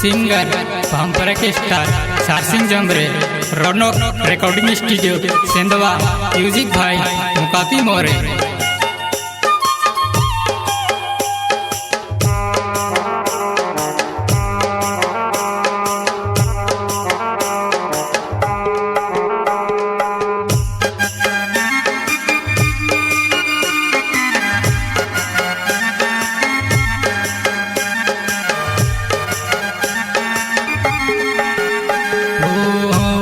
Singer भामपरा star सारसिंग जमरे Raunak recording studio Sendhwa music भाई मुकाती मोरे।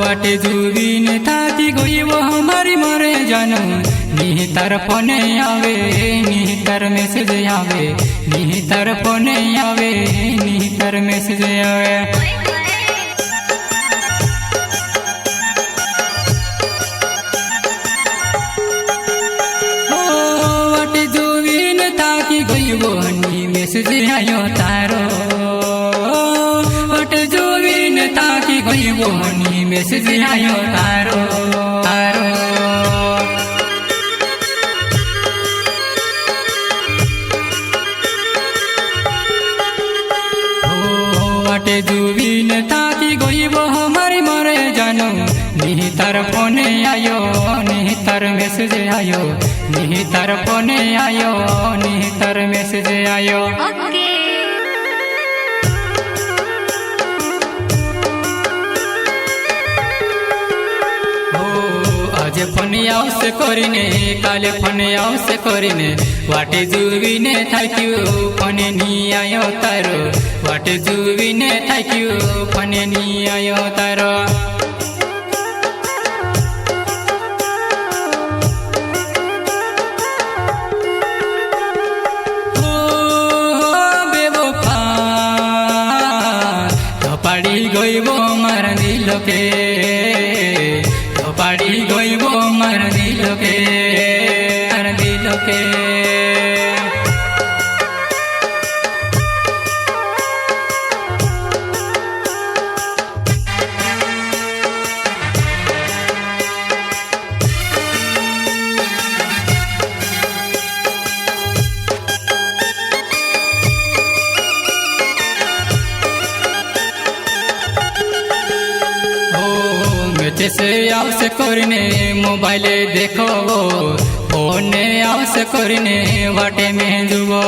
वाटे जुबीन ताती गोई वो हमारी मरे जानू निहितर फोने आवे निहितर मैसेज आवे निहितर फोने आवे निहितर मैसेज आवे। वाटे जुबीन ताती गोई वो हनी मैसेज आयो तारो वाटे जुबीन ताती गोई वो हनी मैसेज आयो तारो तारो। वाटे जुबीन ताकी गोई वो हमारी मरे जानू निहितर फोने आयो निहितर मैसेज आयो निहितर फोने आयो निहितर मैसेज आयो। आज फोन आओ से करीने काले फोन आओ से करीने वाटे जुबीने थैंक्यू फोन नी आयो तारो वाटे जुबीने थैंक्यू फोन नी आयो तारो। पाड़ी गईबो मार दिल के पाड़ी गईबो मार दिल के मार दिल के। जैसे आओ से करने मोबाइल देखो फोन आओ से करने वाटे में जुबो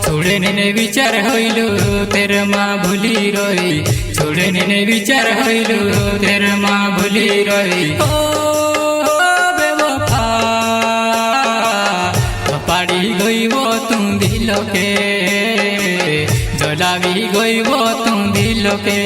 छोड़े ने विचार होइलु तेरे माँ भूली रोई छोड़े ने विचार होइलु तेरे माँ भूली रोई। ओ बेवफा पाड़ी गई वो तुम दिल के जलावी गई वो तुम दिल के।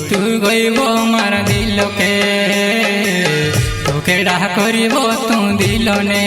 तू गईबो मार दिल के तो केड़ा करीबो तू दिल ने।